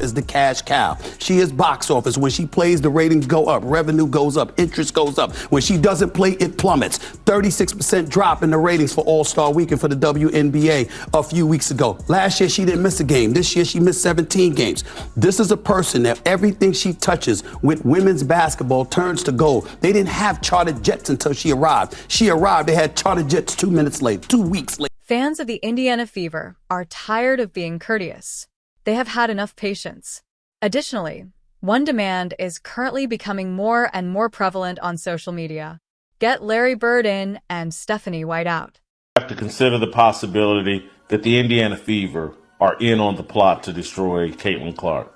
is the cash cow. She is box office. When she plays, the ratings go up, revenue goes up, interest goes up. When she doesn't play, it plummets. 36% drop in the ratings for All-Star Weekend for the WNBA a few weeks ago. Last year, she didn't miss a game. This year, she missed 17 games. This is a person that everything she touches with women's basketball turns to gold. They didn't have chartered jets until she arrived. She arrived, they had chartered jets 2 minutes late, 2 weeks late. Fans of the Indiana Fever are tired of being courteous. They have had enough patience. Additionally, one demand is currently becoming more and more prevalent on social media. Get Larry Bird in and Stephanie White out. We have to consider the possibility that the Indiana Fever are in on the plot to destroy Caitlin Clark.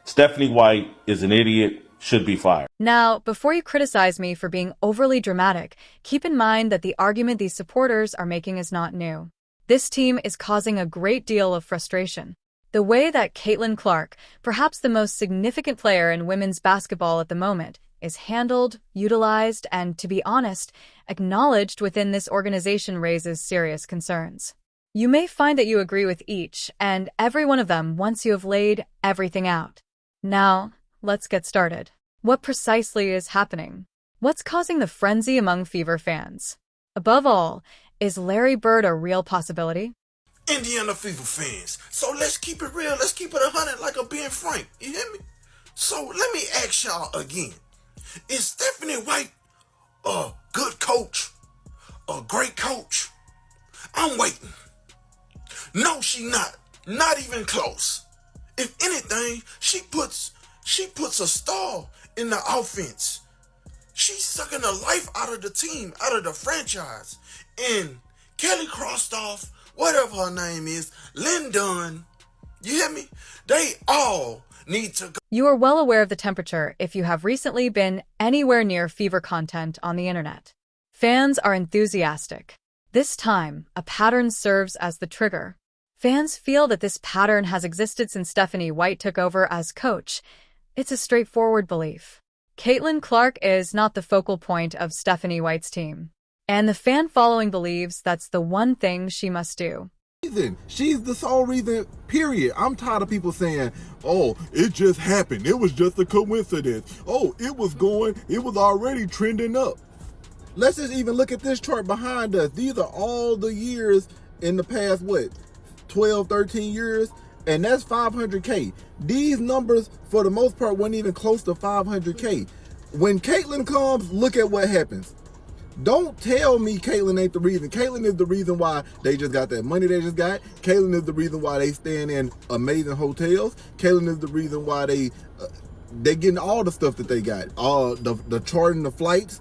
Stephanie White is an idiot, should be fired. Now, before you criticize me for being overly dramatic, keep in mind that the argument these supporters are making is not new. This team is causing a great deal of frustration. The way that Caitlin Clark, perhaps the most significant player in women's basketball at the moment, is handled, utilized, and, to be honest, acknowledged within this organization raises serious concerns. You may find that you agree with each and every one of them once you have laid everything out. Now, let's get started. What precisely is happening? What's causing the frenzy among Fever fans? Above all, is Larry Bird a real possibility? Indiana Fever fans, so let's keep it real. Let's keep it 100 like a Ben Frank. You hear me? So let me ask y'all again. Is Stephanie White a good coach? A great coach? I'm waiting. No, she not. Not even close. If anything, she puts a star in the offense. She's sucking the life out of the team, out of the franchise. And Kelly Krostoff, whatever her name is, Lyndon, you hear me? They all need to go. You are well aware of the temperature if you have recently been anywhere near Fever content on the internet. Fans are enthusiastic. This time, a pattern serves as the trigger. Fans feel that this pattern has existed since Stephanie White took over as coach. It's a straightforward belief. Caitlin Clark is not the focal point of Stephanie White's team. And the fan following believes that's the one thing she must do. She's the sole reason, period. I'm tired of people saying, oh, it just happened. It was just a coincidence. Oh, it was already trending up. Let's just even look at this chart behind us. These are all the years in the past, 12, 13 years? And that's 500K. These numbers, for the most part, weren't even close to 500K. When Caitlin comes, look at what happens. Don't tell me Caitlin ain't the reason. Caitlin is the reason why they just got that money they just got. Caitlin is the reason why they staying in amazing hotels. Caitlin is the reason why they getting all the stuff that they got. All the charting the flights.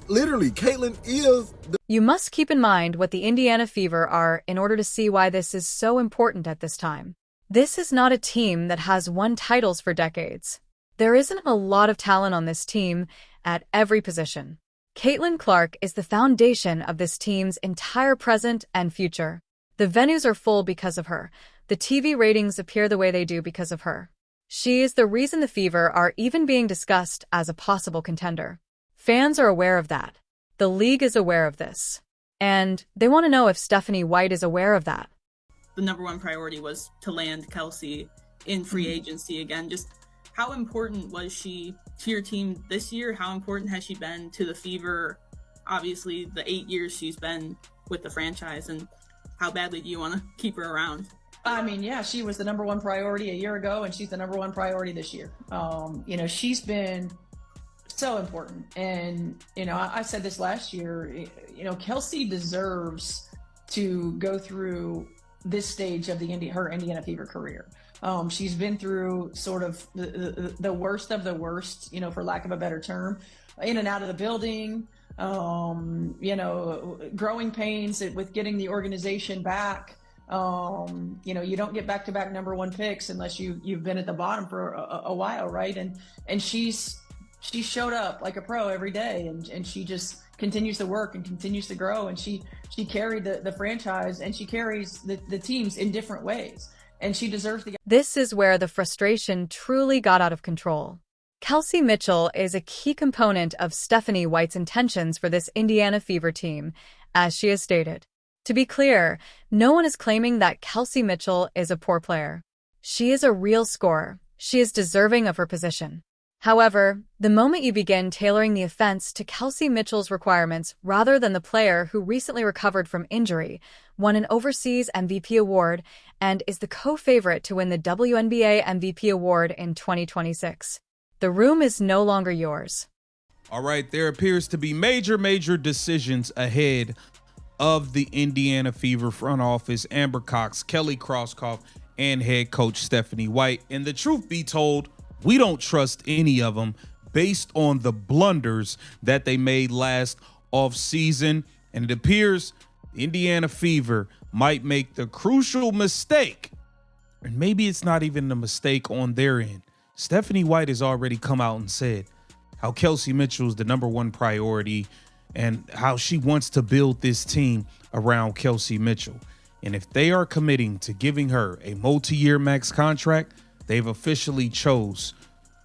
Literally, Caitlin is You must keep in mind what the Indiana Fever are in order to see why this is so important at this time. This is not a team that has won titles for decades. There isn't a lot of talent on this team at every position. Caitlin Clark is the foundation of this team's entire present and future. The venues are full because of her. The TV ratings appear the way they do because of her. She is the reason the Fever are even being discussed as a possible contender. Fans are aware of that. The league is aware of this. And they want to know if Stephanie White is aware of that. The number one priority was to land Kelsey in free agency again. Just how important was she to your team this year? How important has she been to the Fever? Obviously, the 8 years she's been with the franchise, and how badly do you want to keep her around? I mean, yeah, she was the number one priority a year ago, and she's the number one priority this year. She's been so important. And, I said this last year, Kelsey deserves to go through this stage of her Indiana Fever career. She's been through sort of the worst of the worst, for lack of a better term, in and out of the building, growing pains with getting the organization back. You don't get back-to-back number one picks unless you've been at the bottom for a while, right? And she showed up like a pro every day, and she just continues to work and continues to grow, and she carried the franchise, and she carries the teams in different ways, and she deserves the... This is where the frustration truly got out of control. Kelsey Mitchell is a key component of Stephanie White's intentions for this Indiana Fever team, as she has stated. To be clear, no one is claiming that Kelsey Mitchell is a poor player. She is a real scorer, She is deserving of her position. However, the moment you begin tailoring the offense to Kelsey Mitchell's requirements rather than the player who recently recovered from injury, won an overseas MVP award, and is the co-favorite to win the WNBA MVP award in 2026, the room is no longer yours. All right, there appears to be major decisions ahead of the Indiana Fever front office, Amber Cox, Kelly Krauskopf, and head coach Stephanie White. And the truth be told, we don't trust any of them based on the blunders that they made last offseason. And it appears the Indiana Fever might make the crucial mistake, and maybe it's not even a mistake on their end. Stephanie White has already come out and said how Kelsey Mitchell is the #1 priority and how she wants to build this team around Kelsey Mitchell. And if they are committing to giving her a multi-year max contract, they've officially chose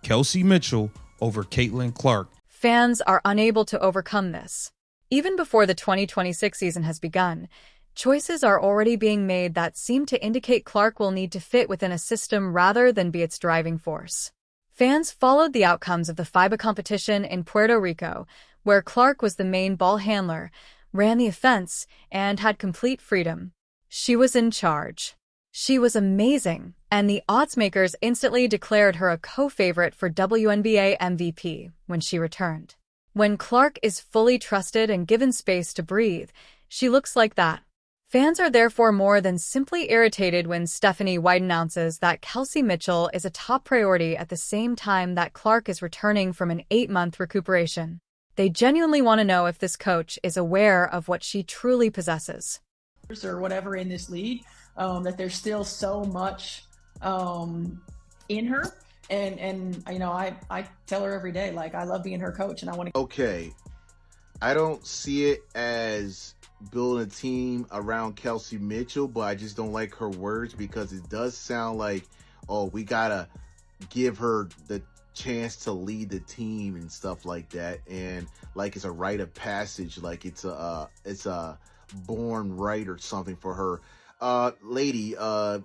Kelsey Mitchell over Caitlin Clark. Fans are unable to overcome this. Even before the 2026 season has begun, choices are already being made that seem to indicate Clark will need to fit within a system rather than be its driving force. Fans followed the outcomes of the FIBA competition in Puerto Rico, where Clark was the main ball handler, ran the offense, and had complete freedom. She was in charge. She was amazing, and the oddsmakers instantly declared her a co-favorite for WNBA MVP when she returned. When Clark is fully trusted and given space to breathe, she looks like that. Fans are therefore more than simply irritated when Stephanie White announces that Kelsey Mitchell is a top priority at the same time that Clark is returning from an 8-month recuperation. They genuinely want to know if this coach is aware of what she truly possesses. Or whatever in this league, that there's still so much in her. And you know, I tell her every day, like, I love being her coach and I want to. Okay, I don't see it as building a team around Kelsey Mitchell, but I just don't like her words because it does sound like, oh, we gotta give her the chance to lead the team and stuff like that, and like it's a rite of passage, like it's a born right or something for her. Lady, the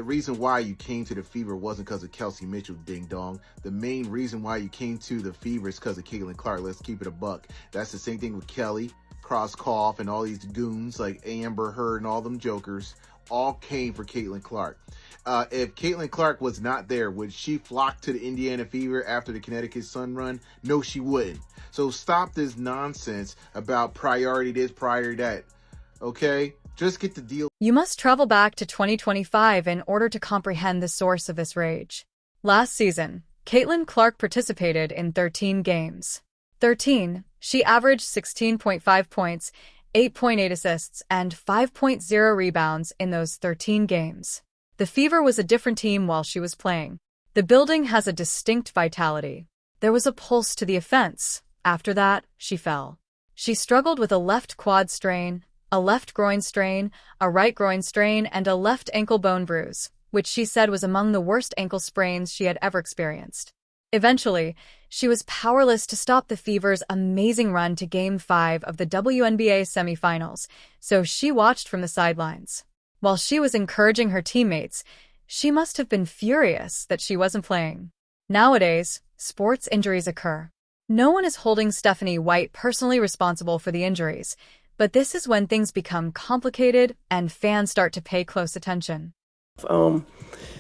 reason why you came to the Fever wasn't because of Kelsey Mitchell, ding dong. The main reason why you came to the Fever is because of Caitlin Clark. Let's keep it a buck. That's the same thing with Kelly Krauskopf and all these goons like Amber Heard and all them jokers all came for Caitlin Clark. If Caitlin Clark was not there, would she flock to the Indiana Fever after the Connecticut Sun run? No, she wouldn't. So stop this nonsense about priority this, priority that. Okay? Just get the deal. You must travel back to 2025 in order to comprehend the source of this rage. Last season, Caitlin Clark participated in 13 games. She averaged 16.5 points, 8.8 assists, and 5.0 rebounds in those 13 games. The Fever was a different team while she was playing. The building has a distinct vitality. There was a pulse to the offense. After that, she fell. She struggled with a left quad strain, a left groin strain, a right groin strain, and a left ankle bone bruise, which she said was among the worst ankle sprains she had ever experienced. Eventually, she was powerless to stop the Fever's amazing run to Game 5 of the WNBA semifinals, so she watched from the sidelines. While she was encouraging her teammates, she must have been furious that she wasn't playing. Nowadays, sports injuries occur. No one is holding Stephanie White personally responsible for the injuries, but this is when things become complicated and fans start to pay close attention.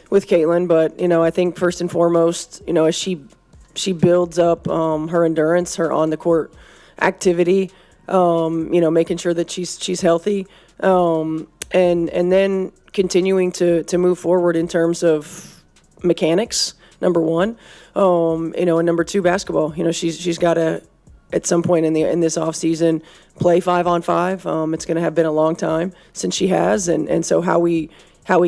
With Caitlin, but I think first and foremost, as she builds up her endurance, her on the court activity, making sure that she's healthy, and then continuing to move forward in terms of mechanics. Number one, and number two, basketball. She's got to at some point in this off season play 5-on-5. It's going to have been a long time since she has, and so how we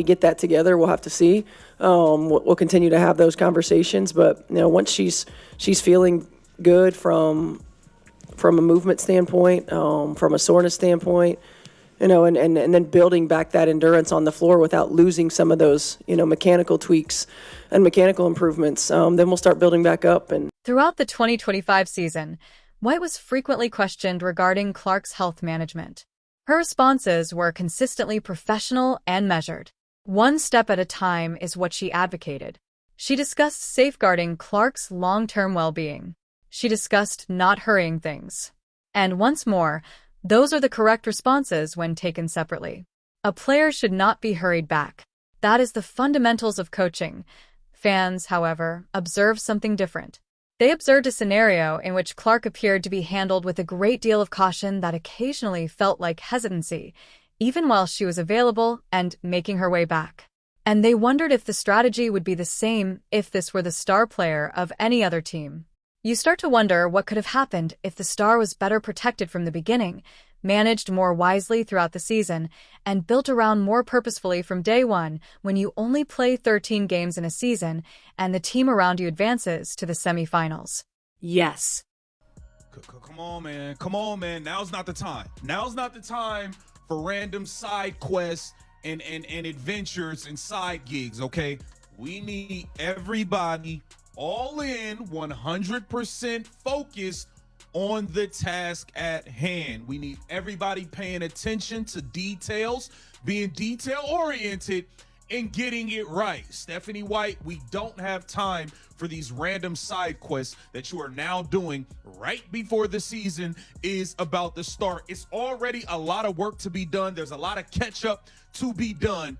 get that together, we'll have to see. We'll continue to have those conversations, but once she's feeling good from a movement standpoint, from a soreness standpoint, and then building back that endurance on the floor without losing some of those mechanical tweaks and mechanical improvements, then we'll start building back up. And throughout the 2025 season, White was frequently questioned regarding Clark's health management. Her responses were consistently professional and measured. One step at a time is what she advocated. She discussed safeguarding Clark's long-term well-being. She discussed not hurrying things. And once more, those are the correct responses when taken separately. A player should not be hurried back. That is the fundamentals of coaching. Fans, however, observed something different. They observed a scenario in which Clark appeared to be handled with a great deal of caution that occasionally felt like hesitancy, even while she was available and making her way back. And they wondered if the strategy would be the same if this were the star player of any other team. You start to wonder what could have happened if the star was better protected from the beginning, managed more wisely throughout the season, and built around more purposefully from day one when you only play 13 games in a season and the team around you advances to the semifinals. Yes. Come on, man. Come on, man. Now's not the time. Now's not the time for random side quests and adventures and side gigs, okay? We need everybody all in, 100% focused on the task at hand. We need everybody paying attention to details, being detail-oriented, and getting it right. Stephanie White, we don't have time for these random side quests that you are now doing right before the season is about to start. It's already a lot of work to be done. There's a lot of catch-up to be done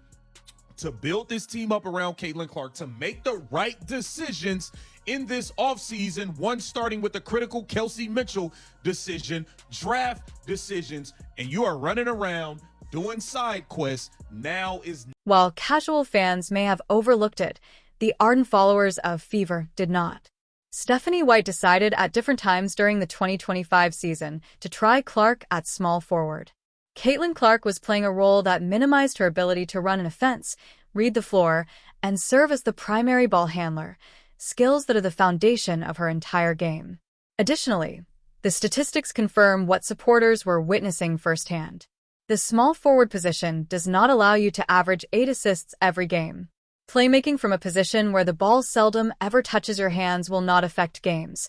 to build this team up around Caitlin Clark, to make the right decisions in this offseason, one starting with the critical Kelsey Mitchell decision, draft decisions, and you are running around doing side quests. Now is... While casual fans may have overlooked it, the ardent followers of Fever did not. Stephanie White decided at different times during the 2025 season to try Clark at small forward. Caitlin Clark was playing a role that minimized her ability to run an offense, read the floor, and serve as the primary ball handler, skills that are the foundation of her entire game. Additionally, the statistics confirm what supporters were witnessing firsthand. The small forward position does not allow you to average 8 assists every game. Playmaking from a position where the ball seldom ever touches your hands will not affect games.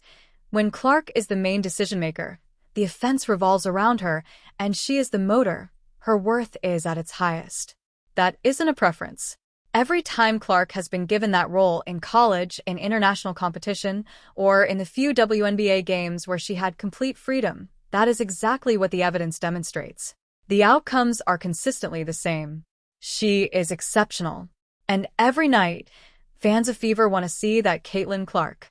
When Clark is the main decision-maker, the offense revolves around her, and she is the motor. Her worth is at its highest. That isn't a preference. Every time Clark has been given that role in college, in international competition, or in the few WNBA games where she had complete freedom, that is exactly what the evidence demonstrates. The outcomes are consistently the same. She is exceptional. And every night, fans of Fever want to see that Caitlin Clark.